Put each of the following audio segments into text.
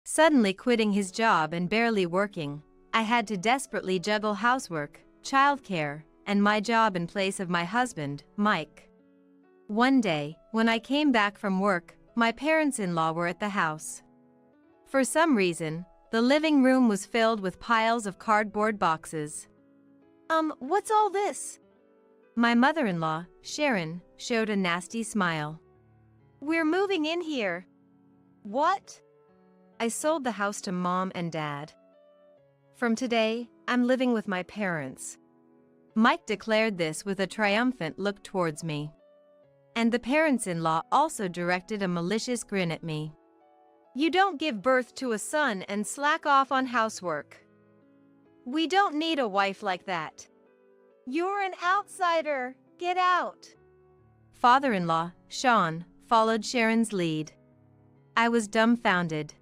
Suddenly quitting his job and barely working, I had to desperately juggle housework, childcare, and my job in place of my husband, Mike. One day, when I came back from work, my parents-in-law were at the house. For some reason, the living room was filled with piles of cardboard boxes. What's all this? My mother-in-law, Sharon, showed a nasty smile. We're moving in here. What? I sold the house to Mom and Dad. From today, I'm living with my parents. Mike declared this with a triumphant look towards me. And the parents-in-law also directed a malicious grin at me. You don't give birth to a son and slack off on housework. We don't need a wife like that. You're an outsider. Get out. Father-in-law, Sean, followed Sharon's lead. I was dumbfounded.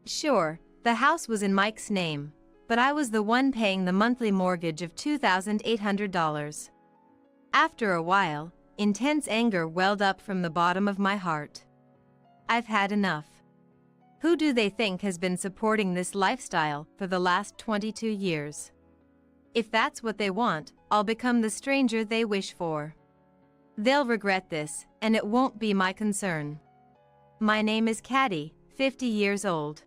Sure, the house was in Mike's name, but I was the one paying the monthly mortgage of $2,800. After a while, intense anger welled up from the bottom of my heart. I've had enough. Who do they think has been supporting this lifestyle for the last 22 years? If that's what they want, I'll become the stranger they wish for. They'll regret this, and it won't be my concern. My name is Caddy, 50 years old.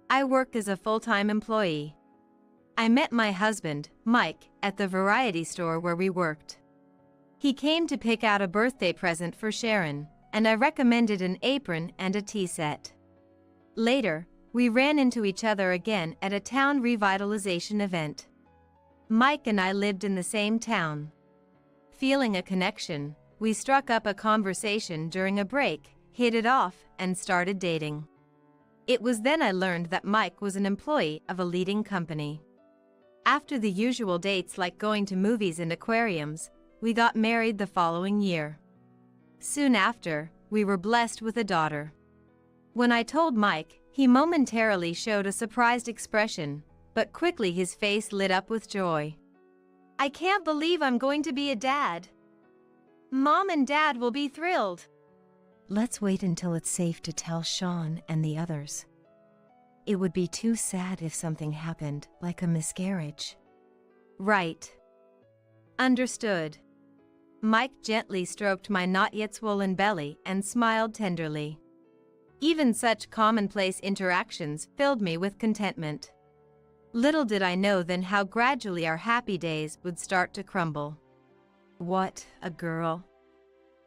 I work as a full-time employee. I met my husband, Mike, at the variety store where we worked. He came to pick out a birthday present for Sharon, and I recommended an apron and a tea set. Later, we ran into each other again at a town revitalization event. Mike and I lived in the same town. Feeling a connection, we struck up a conversation during a break, hit it off, and started dating. It was then I learned that Mike was an employee of a leading company. After the usual dates like going to movies and aquariums, we got married the following year. Soon after, we were blessed with a daughter. When I told Mike, he momentarily showed a surprised expression, but quickly his face lit up with joy. I can't believe I'm going to be a dad. Mom and Dad will be thrilled. Let's wait until it's safe to tell Sean and the others. It would be too sad if something happened, like a miscarriage. Right. Understood. Mike gently stroked my not yet swollen belly and smiled tenderly. Even such commonplace interactions filled me with contentment. Little did I know then how gradually our happy days would start to crumble. What a girl.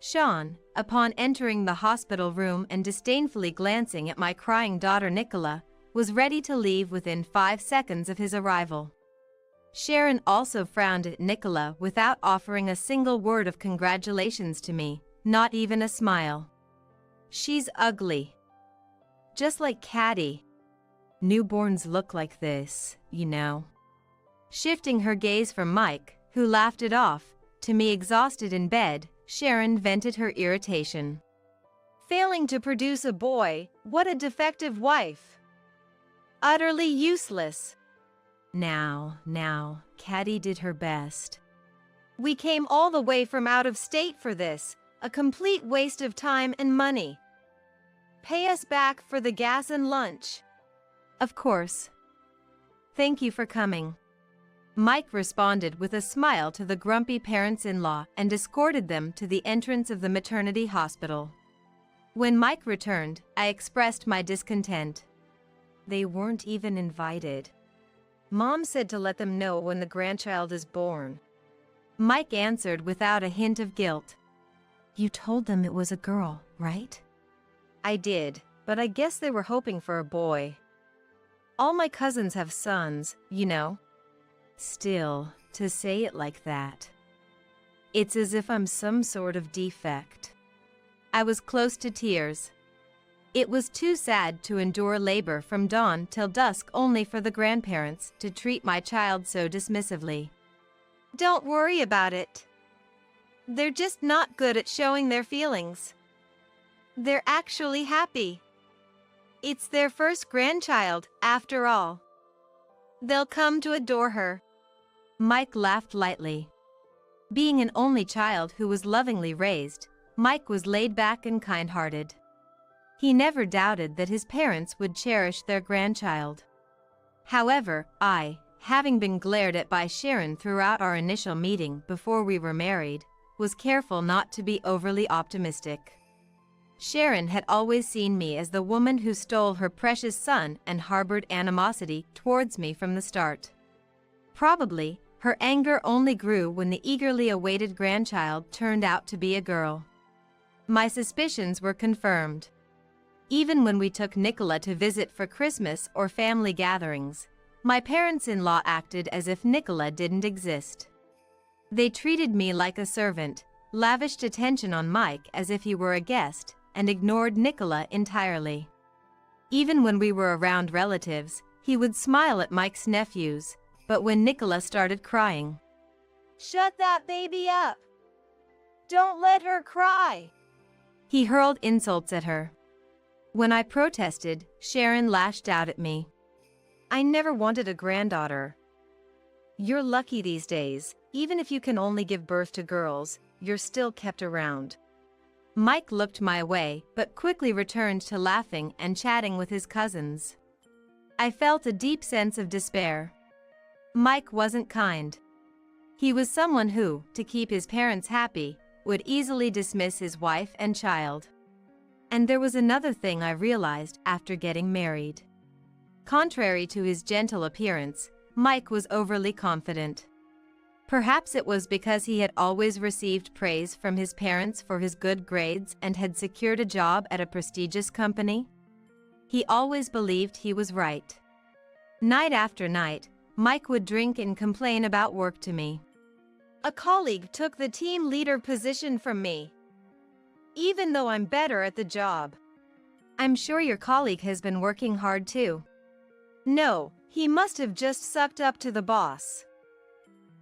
Sean, upon entering the hospital room and disdainfully glancing at my crying daughter Nicola, was ready to leave within 5 seconds of his arrival. Sharon also frowned at Nicola without offering a single word of congratulations to me, not even a smile. She's ugly. Just like Caddy. Newborns look like this, you know. Shifting her gaze from Mike, who laughed it off, to me exhausted in bed, Sharon vented her irritation. Failing to produce a boy, what a defective wife. Utterly useless. Now, Caddy did her best. We came all the way from out of state for this, a complete waste of time and money. Pay us back for the gas and lunch. Of course. Thank you for coming. Mike responded with a smile to the grumpy parents-in-law and escorted them to the entrance of the maternity hospital. When Mike returned, I expressed my discontent. They weren't even invited. Mom said to let them know when the grandchild is born. Mike answered without a hint of guilt. You told them it was a girl, right? I did, but I guess they were hoping for a boy. All my cousins have sons, you know. Still, to say it like that. It's as if I'm some sort of defect. I was close to tears. It was too sad to endure labor from dawn till dusk only for the grandparents to treat my child so dismissively. Don't worry about it. They're just not good at showing their feelings. They're actually happy. It's their first grandchild, after all. They'll come to adore her. Mike laughed lightly. Being an only child who was lovingly raised, Mike was laid back and kind-hearted. He never doubted that his parents would cherish their grandchild. However, having been glared at by Sharon throughout our initial meeting before we were married, was careful not to be overly optimistic. Sharon had always seen me as the woman who stole her precious son and harbored animosity towards me from the start. Probably, her anger only grew when the eagerly awaited grandchild turned out to be a girl. My suspicions were confirmed. Even when we took Nicola to visit for Christmas or family gatherings, my parents-in-law acted as if Nicola didn't exist. They treated me like a servant, lavished attention on Mike as if he were a guest, and ignored Nicola entirely. Even when we were around relatives, he would smile at Mike's nephews, but when Nicola started crying, "Shut that baby up! Don't let her cry!" he hurled insults at her. When I protested, Sharon lashed out at me. "I never wanted a granddaughter. You're lucky these days. Even if you can only give birth to girls, you're still kept around." Mike looked my way, but quickly returned to laughing and chatting with his cousins. I felt a deep sense of despair. Mike wasn't kind. He was someone who, to keep his parents happy, would easily dismiss his wife and child. And there was another thing I realized after getting married. Contrary to his gentle appearance, Mike was overly confident. Perhaps it was because he had always received praise from his parents for his good grades and had secured a job at a prestigious company. He always believed he was right. Night after night, Mike would drink and complain about work to me. "A colleague took the team leader position from me, even though I'm better at the job." "I'm sure your colleague has been working hard too." "No, he must have just sucked up to the boss.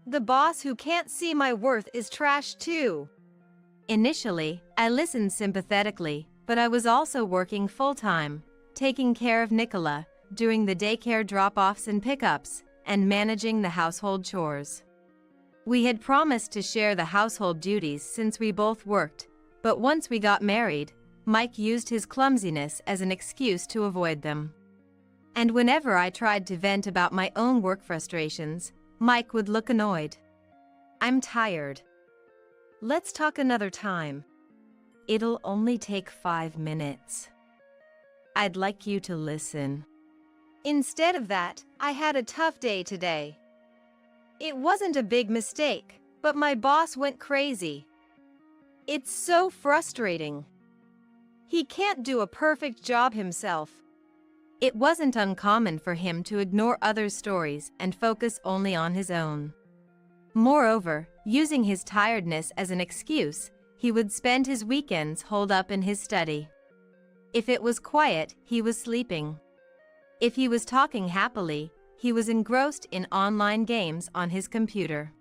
The boss who can't see my worth is trash too." Initially, I listened sympathetically, but I was also working full-time, taking care of Nicola, doing the daycare drop-offs and pickups, and managing the household chores. We had promised to share the household duties since we both worked, but once we got married, Mike used his clumsiness as an excuse to avoid them. And whenever I tried to vent about my own work frustrations, Mike would look annoyed. "I'm tired. Let's talk another time. It'll only take 5 minutes. I'd like you to listen." Instead of that, I had a tough day today. It wasn't a big mistake, but my boss went crazy. It's so frustrating. He can't do a perfect job himself. It wasn't uncommon for him to ignore others' stories and focus only on his own. Moreover, using his tiredness as an excuse, he would spend his weekends holed up in his study. If it was quiet, he was sleeping. If he was talking happily, he was engrossed in online games on his computer.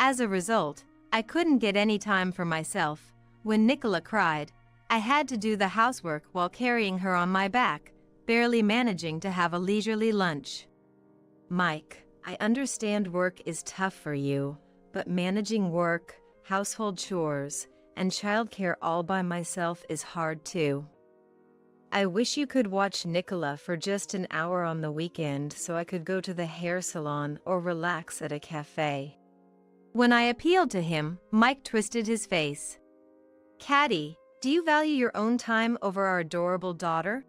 As a result, I couldn't get any time for myself. When Nicola cried, I had to do the housework while carrying her on my back, barely managing to have a leisurely lunch. "Mike, I understand work is tough for you, but managing work, household chores, and childcare all by myself is hard too. I wish you could watch Nicola for just an hour on the weekend so I could go to the hair salon or relax at a cafe." When I appealed to him, Mike twisted his face. "Caddy, do you value your own time over our adorable daughter?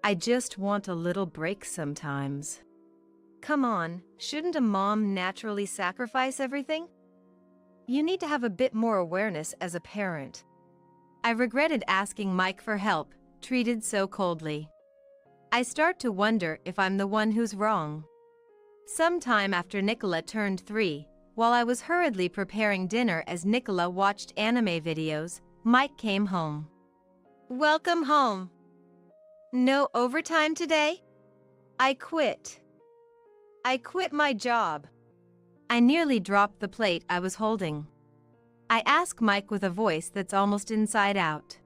I just want a little break sometimes." "Come on, shouldn't a mom naturally sacrifice everything? You need to have a bit more awareness as a parent." I regretted asking Mike for help, treated so coldly. I start to wonder if I'm the one who's wrong. Sometime after Nicola turned 3, while I was hurriedly preparing dinner as Nicola watched anime videos, Mike came home. "Welcome home. No overtime today? I quit. I quit my job." I nearly dropped the plate I was holding. I asked Mike with a voice that's almost inside out.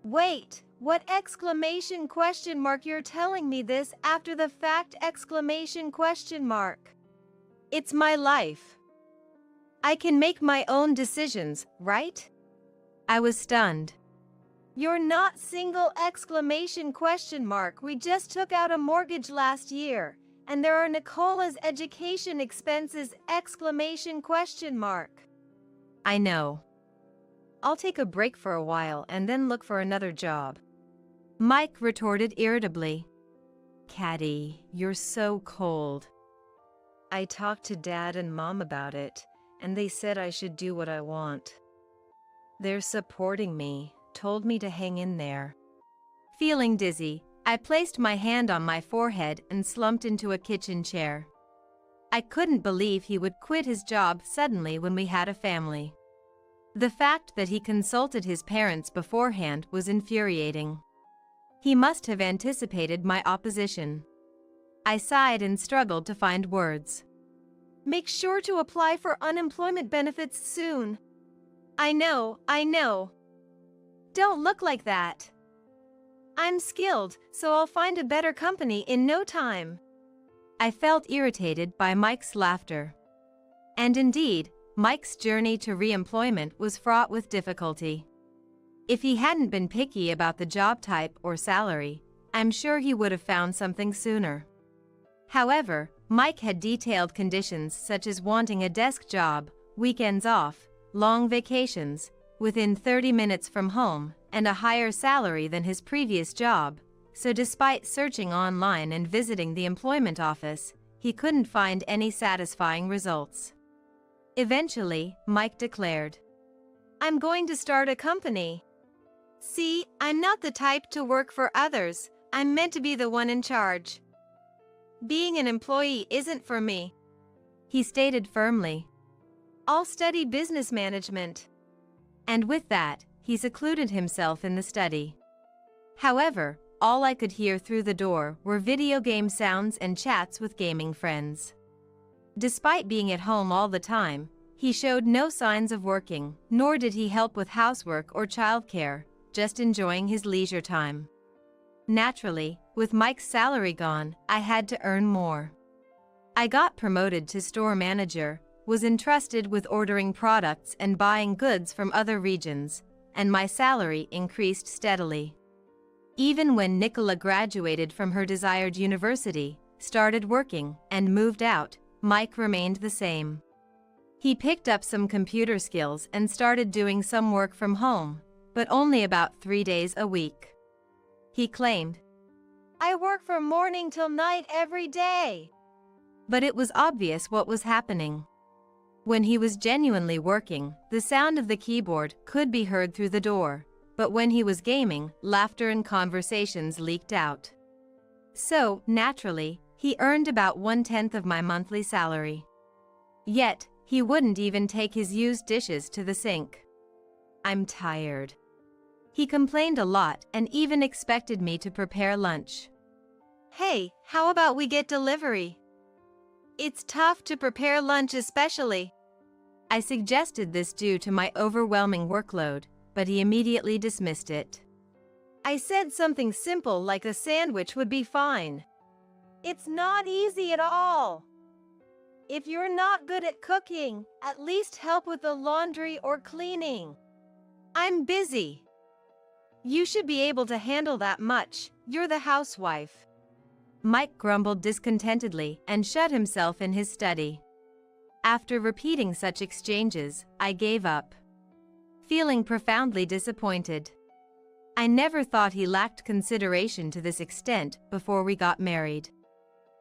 "Wait, what exclamation question mark? You're telling me this after the fact exclamation question mark? It's my life. I can make my own decisions, right?" I was stunned. You're not single exclamation question mark. We just took out a mortgage last year, and there are Nicola's education expenses exclamation question mark. I know. I'll take a break for a while and then look for another job. Mike retorted irritably. Caddy, you're so cold. I talked to Dad and Mom about it, and they said I should do what I want. They're supporting me, told me to hang in there. Feeling dizzy, I placed my hand on my forehead and slumped into a kitchen chair. I couldn't believe he would quit his job suddenly when we had a family. The fact that he consulted his parents beforehand was infuriating. He must have anticipated my opposition. I sighed and struggled to find words. Make sure to apply for unemployment benefits soon. I know. Don't look like that. I'm skilled, so I'll find a better company in no time. I felt irritated by Mike's laughter. And indeed, Mike's journey to re-employment was fraught with difficulty. If he hadn't been picky about the job type or salary, I'm sure he would have found something sooner. However, Mike had detailed conditions such as wanting a desk job, weekends off, long vacations, within 30 minutes from home, and a higher salary than his previous job, so despite searching online and visiting the employment office, he couldn't find any satisfying results. Eventually, Mike declared, I'm going to start a company. See, I'm not the type to work for others, I'm meant to be the one in charge. Being an employee isn't for me, he stated firmly. I'll study business management. And with that, he secluded himself in the study. However, all I could hear through the door were video game sounds and chats with gaming friends. Despite being at home all the time, he showed no signs of working, nor did he help with housework or childcare, just enjoying his leisure time. Naturally, with Mike's salary gone, I had to earn more. I got promoted to store manager, was entrusted with ordering products and buying goods from other regions, and my salary increased steadily. Even when Nicola graduated from her desired university, started working, and moved out, Mike remained the same. He picked up some computer skills and started doing some work from home, but only about 3 days a week. He claimed, I work from morning till night every day. But it was obvious what was happening. When he was genuinely working, the sound of the keyboard could be heard through the door, but when he was gaming, laughter and conversations leaked out. So, naturally, he earned about 1/10 of my monthly salary. Yet, he wouldn't even take his used dishes to the sink. I'm tired. He complained a lot and even expected me to prepare lunch. Hey, how about we get delivery? It's tough to prepare lunch especially. I suggested this due to my overwhelming workload, but he immediately dismissed it. I said something simple like a sandwich would be fine. It's not easy at all. If you're not good at cooking, at least help with the laundry or cleaning. I'm busy. You should be able to handle that much, you're the housewife. Mike grumbled discontentedly and shut himself in his study. After repeating such exchanges, I gave up, feeling profoundly disappointed. I never thought he lacked consideration to this extent before we got married.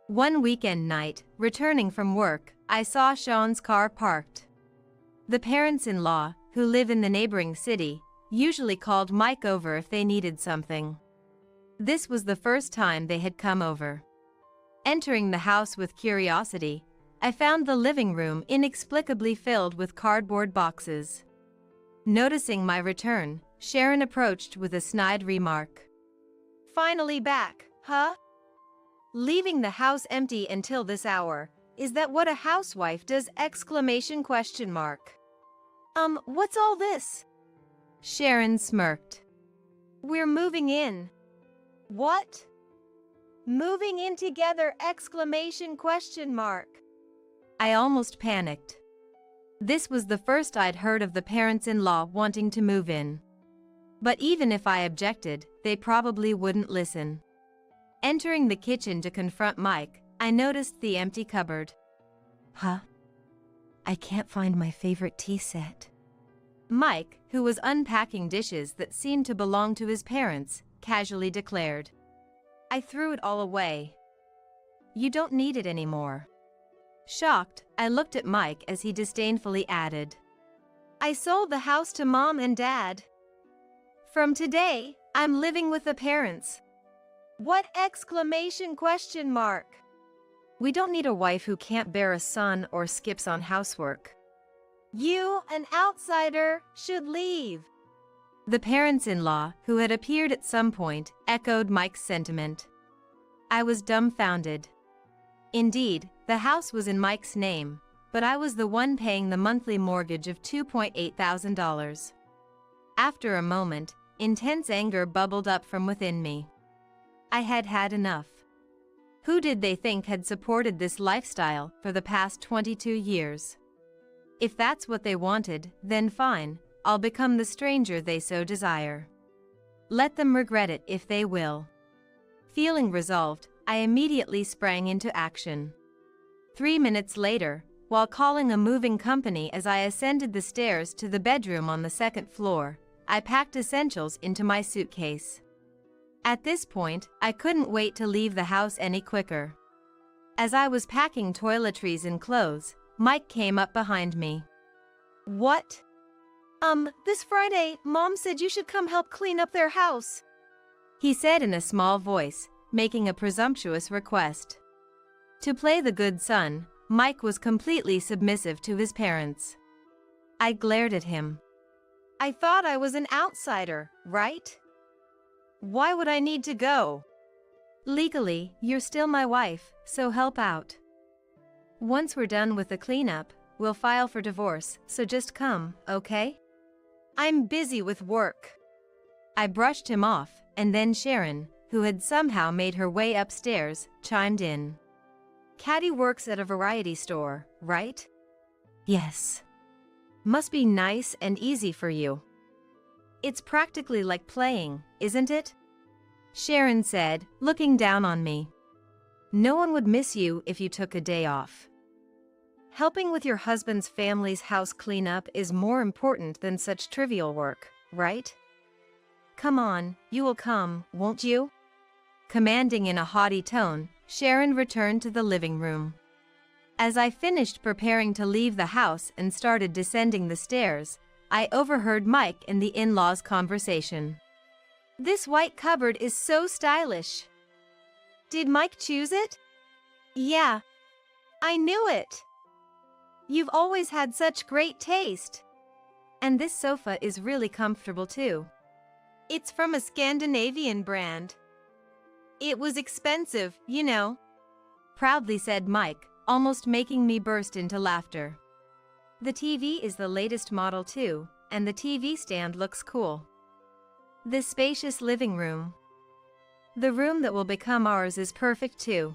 One weekend night, returning from work, I saw Sean's car parked. The parents-in-law, who live in the neighboring city, usually called Mike over if they needed something. This was the first time they had come over. Entering the house with curiosity, I found the living room inexplicably filled with cardboard boxes. Noticing my return, Sharon approached with a snide remark. Finally back, huh? Leaving the house empty until this hour, is that what a housewife does? Exclamation question mark. What's all this? Sharon smirked. We're moving in. What? Moving in together? Exclamation question mark. I almost panicked. This was the first I'd heard of the parents-in-law wanting to move in. But even if I objected, they probably wouldn't listen. Entering the kitchen to confront Mike, I noticed the empty cupboard. Huh? I can't find my favorite tea set. Mike, who was unpacking dishes that seemed to belong to his parents, casually declared. I threw it all away. You don't need it anymore. Shocked, I looked at Mike as he disdainfully added. I sold the house to Mom and Dad. From today, I'm living with the parents. What exclamation question mark? We don't need a wife who can't bear a son or skips on housework. You, an outsider, should leave. The parents-in-law, who had appeared at some point, echoed Mike's sentiment. I was dumbfounded. Indeed, the house was in Mike's name, but I was the one paying the monthly mortgage of $2,800. After a moment, intense anger bubbled up from within me. I had had enough. Who did they think had supported this lifestyle for the past 22 years? If that's what they wanted, then fine, I'll become the stranger they so desire. Let them regret it if they will. Feeling resolved, I immediately sprang into action. 3 minutes later, while calling a moving company as I ascended the stairs to the bedroom on the second floor, I packed essentials into my suitcase. At this point, I couldn't wait to leave the house any quicker. As I was packing toiletries and clothes, Mike came up behind me. What? This Friday, Mom said you should come help clean up their house. He said in a small voice, making a presumptuous request. To play the good son, Mike was completely submissive to his parents. I glared at him. I thought I was an outsider, right? Why would I need to go? Legally, you're still my wife, so help out. Once we're done with the cleanup, we'll file for divorce, so just come, okay? I'm busy with work. I brushed him off, and then Sharon, who had somehow made her way upstairs, chimed in. Caddy works at a variety store, right? Yes. Must be nice and easy for you. It's practically like playing, isn't it? Sharon said, looking down on me. No one would miss you if you took a day off. Helping with your husband's family's house cleanup is more important than such trivial work, right? Come on, you will come, won't you? Commanding in a haughty tone, Sharon returned to the living room. As I finished preparing to leave the house and started descending the stairs, I overheard Mike and the in-laws' conversation. This white cupboard is so stylish. Did Mike choose it? Yeah. I knew it. You've always had such great taste. And this sofa is really comfortable too. It's from a Scandinavian brand. It was expensive, you know. Proudly said Mike, almost making me burst into laughter. The TV is the latest model too, and the TV stand looks cool. This spacious living room. The room that will become ours is perfect too.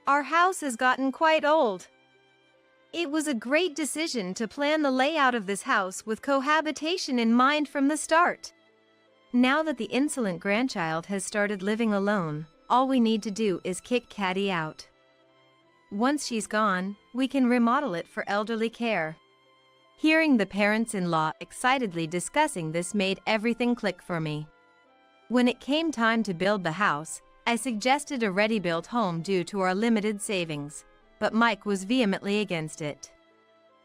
Our house has gotten quite old. It was a great decision to plan the layout of this house with cohabitation in mind from the start. Now that the insolent grandchild has started living alone, all we need to do is kick Caddy out. Once she's gone, we can remodel it for elderly care. Hearing the parents-in-law excitedly discussing this made everything click for me. When it came time to build the house, I suggested a ready-built home due to our limited savings, but Mike was vehemently against it.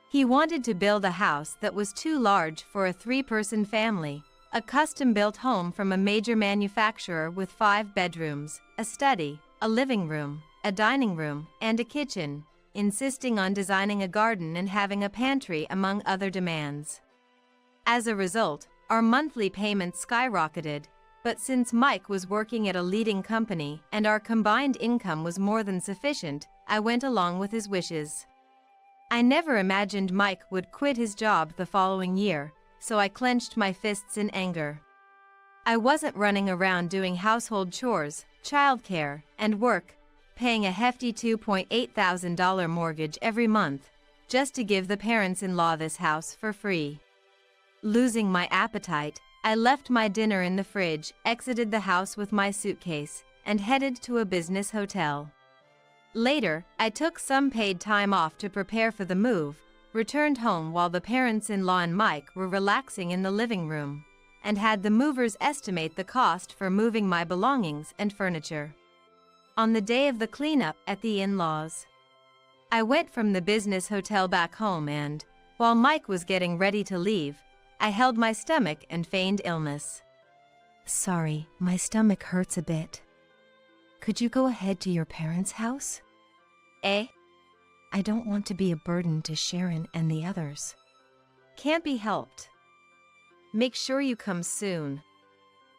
He wanted to build a house that was too large for a 3-person family, a custom-built home from a major manufacturer with 5 bedrooms, a study, a living room, a dining room, and a kitchen, insisting on designing a garden and having a pantry among other demands. As a result, our monthly payments skyrocketed, but since Mike was working at a leading company and our combined income was more than sufficient, I went along with his wishes. I never imagined Mike would quit his job the following year, so I clenched my fists in anger. I wasn't running around doing household chores, childcare, and work, paying a hefty $2,800 mortgage every month, just to give the parents-in-law this house for free. Losing my appetite, I left my dinner in the fridge, exited the house with my suitcase, and headed to a business hotel. Later, I took some paid time off to prepare for the move, returned home while the parents-in-law and Mike were relaxing in the living room, and had the movers estimate the cost for moving my belongings and furniture. On the day of the cleanup at the in-laws, I went from the business hotel back home and, while Mike was getting ready to leave, I held my stomach and feigned illness. "Sorry, my stomach hurts a bit. Could you go ahead to your parents' house?" Eh? I don't want to be a burden to Sharon and the others. Can't be helped. Make sure you come soon.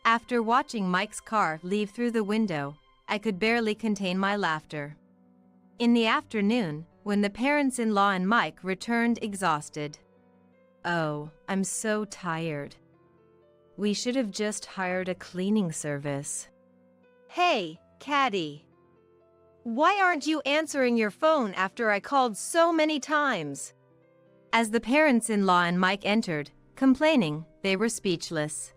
After watching Mike's car leave through the window, I could barely contain my laughter. In the afternoon, when the parents-in-law and Mike returned exhausted. "Oh, I'm so tired. We should have just hired a cleaning service." Hey, Caddy. Why aren't you answering your phone after I called so many times? As the parents-in-law and Mike entered, complaining, they were speechless.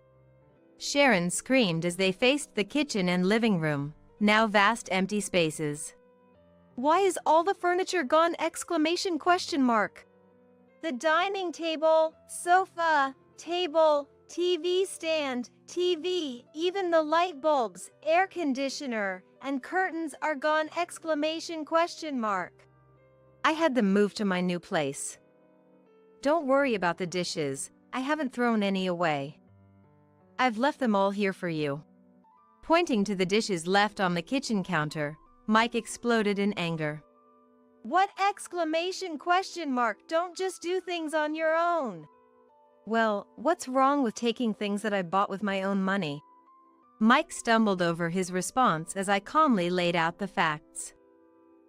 Sharon screamed as they faced the kitchen and living room, now vast empty spaces. "Why is all the furniture gone?" The dining table, sofa, table, TV stand, TV, even the light bulbs, air conditioner, and curtains are gone! I had them moved to my new place. Don't worry about the dishes, I haven't thrown any away. I've left them all here for you. Pointing to the dishes left on the kitchen counter, Mike exploded in anger. What? Don't just do things on your own. Well, what's wrong with taking things that I bought with my own money? Mike stumbled over his response as I calmly laid out the facts.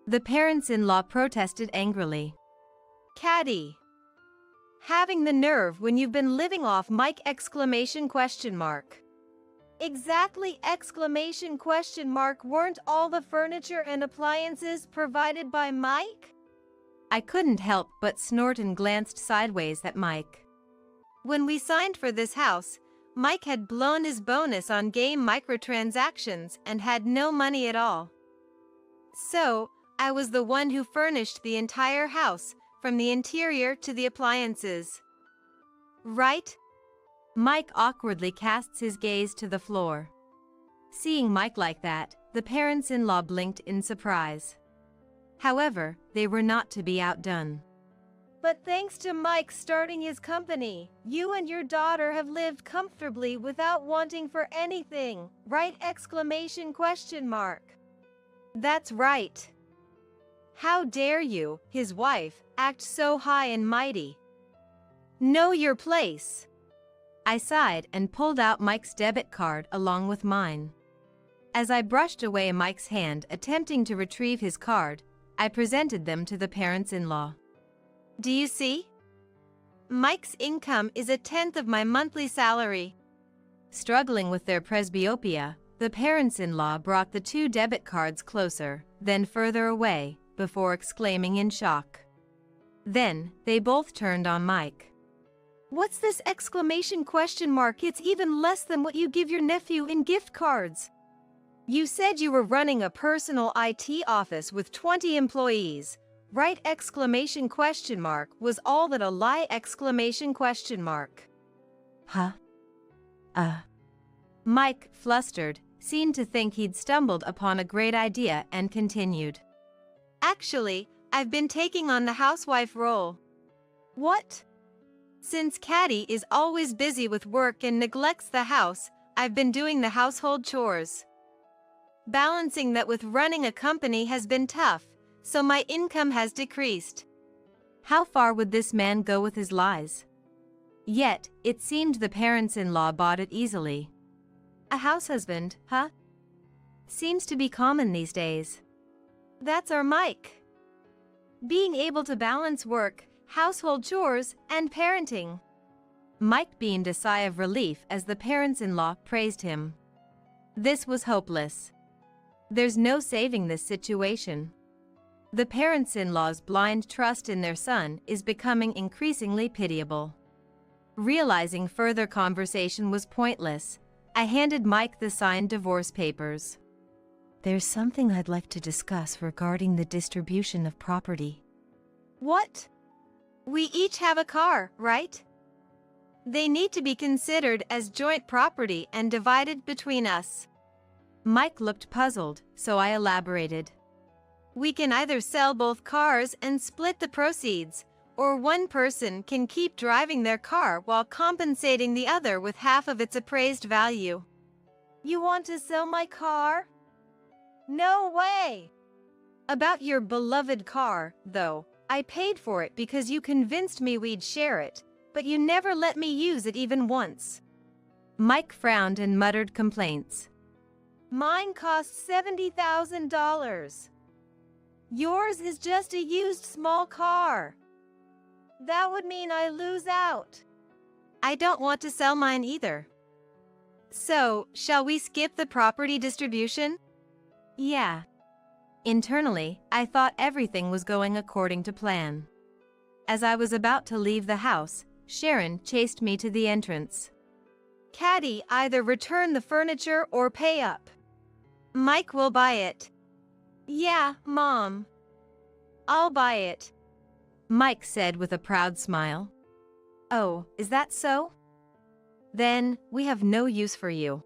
The parents-in-law protested angrily. "Caddy, having the nerve when you've been living off Mike! Exactly! Weren't all the furniture and appliances provided by Mike?" I couldn't help but snort and glanced sideways at Mike. "When we signed for this house, Mike had blown his bonus on game microtransactions and had no money at all. So, I was the one who furnished the entire house, from the interior to the appliances. Right?" Mike awkwardly casts his gaze to the floor. Seeing Mike like that, the parents-in-law blinked in surprise. However, they were not to be outdone. "But thanks to Mike starting his company, you and your daughter have lived comfortably without wanting for anything, right? That's right. How dare you, his wife, act so high and mighty? Know your place." I sighed and pulled out Mike's debit card along with mine. As I brushed away Mike's hand attempting to retrieve his card, I presented them to the parents-in-law. "Do you see? Mike's income is 1/10 of my monthly salary." Struggling with their presbyopia, the parents-in-law brought the 2 debit cards closer, then further away, before exclaiming in shock. Then, they both turned on Mike. "What's this?" It's even less than what you give your nephew in gift cards. You said you were running a personal IT office with 20 employees, right? Was all that a lie? Huh? Mike, flustered, seemed to think he'd stumbled upon a great idea and continued. "Actually, I've been taking on the housewife role." "What?" "Since Caddy is always busy with work and neglects the house, I've been doing the household chores. Balancing that with running a company has been tough, so my income has decreased." How far would this man go with his lies? Yet, it seemed the parents-in-law bought it easily. A house husband, huh? Seems to be common these days. That's our Mike. Being able to balance work, household chores, and parenting. Mike beamed a sigh of relief as the parents-in-law praised him. This was hopeless. There's no saving this situation. The parents-in-law's blind trust in their son is becoming increasingly pitiable. Realizing further conversation was pointless, I handed Mike the signed divorce papers. There's something I'd like to discuss regarding the distribution of property. What? We each have a car, right? They need to be considered as joint property and divided between us. Mike looked puzzled, so I elaborated. We can either sell both cars and split the proceeds, or one person can keep driving their car while compensating the other with half of its appraised value. You want to sell my car? No way! About your beloved car, though, I paid for it because you convinced me we'd share it, but you never let me use it even once. Mike frowned and muttered complaints. Mine cost $70,000. Yours is just a used small car. That would mean I lose out. I don't want to sell mine either. So, shall we skip the property distribution? Yeah. Internally, I thought everything was going according to plan. As I was about to leave the house, Sharon chased me to the entrance. Caddy, either return the furniture or pay up. Mike will buy it. Yeah, Mom. I'll buy it, Mike said with a proud smile. Oh, is that so? Then, we have no use for you.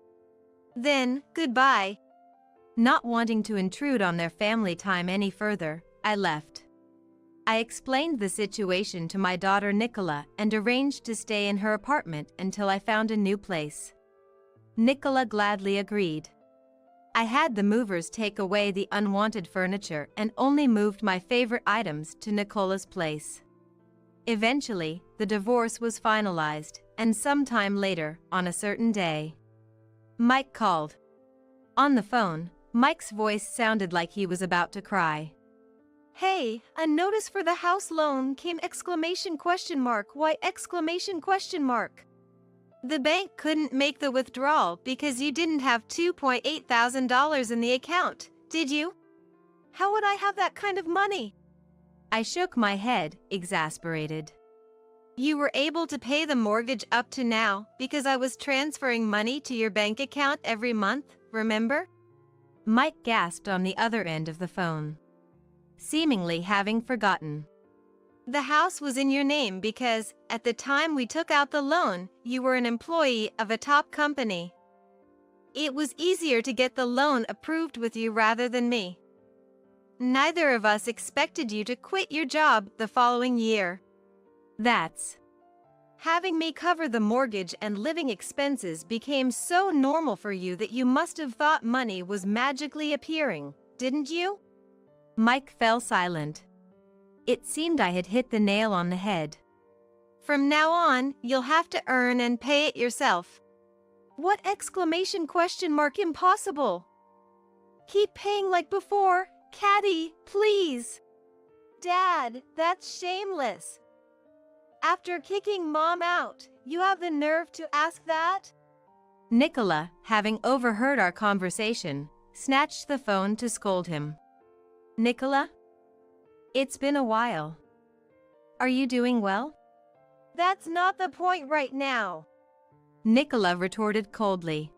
Then, goodbye. Not wanting to intrude on their family time any further, I left. I explained the situation to my daughter Nicola and arranged to stay in her apartment until I found a new place. Nicola gladly agreed. I had the movers take away the unwanted furniture and only moved my favorite items to Nicola's place. Eventually, the divorce was finalized, and sometime later, on a certain day, Mike called. On the phone, Mike's voice sounded like he was about to cry. Hey, a notice for the house loan came! Why! The bank couldn't make the withdrawal because you didn't have $2,800 in the account, did you? How would I have that kind of money? I shook my head, exasperated. You were able to pay the mortgage up to now because I was transferring money to your bank account every month, remember? Mike gasped on the other end of the phone, seemingly having forgotten. The house was in your name because, at the time we took out the loan, you were an employee of a top company. It was easier to get the loan approved with you rather than me. Neither of us expected you to quit your job the following year. That's Having me cover the mortgage and living expenses became so normal for you that you must have thought money was magically appearing, didn't you? Mike fell silent. It seemed I had hit the nail on the head. From now on, you'll have to earn and pay it yourself. What! Impossible! Keep paying like before, Caddy, please. Dad, that's shameless. After kicking Mom out, you have the nerve to ask that? Nicola, having overheard our conversation, snatched the phone to scold him. Nicola? It's been a while. Are you doing well? That's not the point right now. Nicola retorted coldly.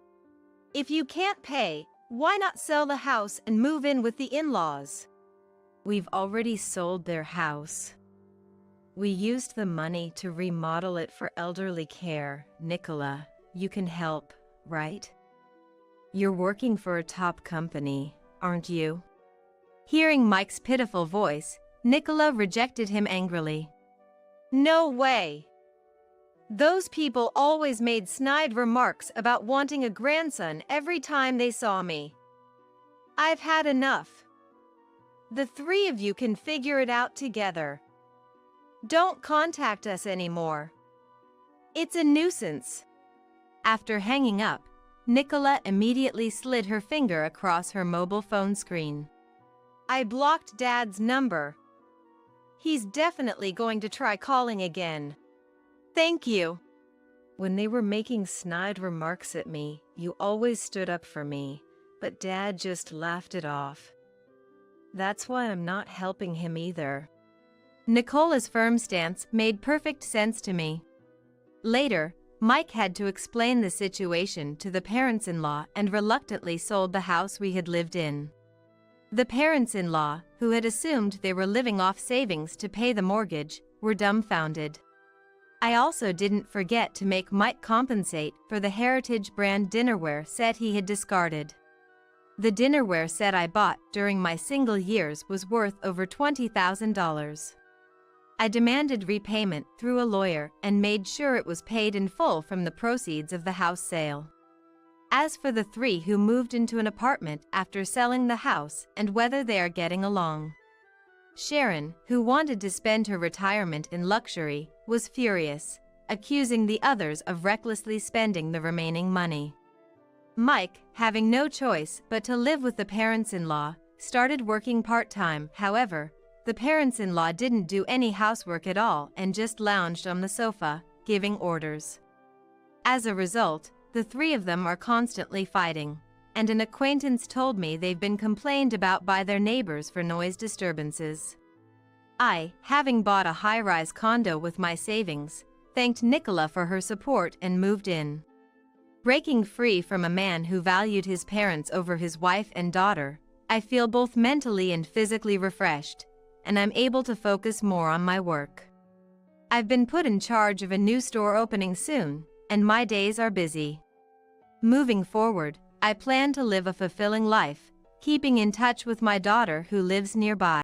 If you can't pay, why not sell the house and move in with the in-laws? We've already sold their house. We used the money to remodel it for elderly care. Nicola, you can help, right? You're working for a top company, aren't you? Hearing Mike's pitiful voice, Nicola rejected him angrily. No way. Those people always made snide remarks about wanting a grandson every time they saw me. I've had enough. The three of you can figure it out together. Don't contact us anymore. It's a nuisance. After hanging up, Nicola immediately slid her finger across her mobile phone screen. I blocked Dad's number. He's definitely going to try calling again. Thank you. When they were making snide remarks at me, you always stood up for me, but Dad just laughed it off. That's why I'm not helping him either. Nicola's firm stance made perfect sense to me. Later, Mike had to explain the situation to the parents-in-law and reluctantly sold the house we had lived in. The parents-in-law, who had assumed they were living off savings to pay the mortgage, were dumbfounded. I also didn't forget to make Mike compensate for the Heritage brand dinnerware set he had discarded. The dinnerware set I bought during my single years was worth over $20,000. I demanded repayment through a lawyer and made sure it was paid in full from the proceeds of the house sale. As for the three who moved into an apartment after selling the house and whether they are getting along, Sharon, who wanted to spend her retirement in luxury, was furious, accusing the others of recklessly spending the remaining money. Mike, having no choice but to live with the parents-in-law, started working part-time. However, the parents-in-law didn't do any housework at all and just lounged on the sofa, giving orders. As a result, the three of them are constantly fighting, and an acquaintance told me they've been complained about by their neighbors for noise disturbances. I, having bought a high-rise condo with my savings, thanked Nicola for her support and moved in. Breaking free from a man who valued his parents over his wife and daughter, I feel both mentally and physically refreshed, and I'm able to focus more on my work. I've been put in charge of a new store opening soon, and my days are busy. Moving forward, I plan to live a fulfilling life, keeping in touch with my daughter who lives nearby.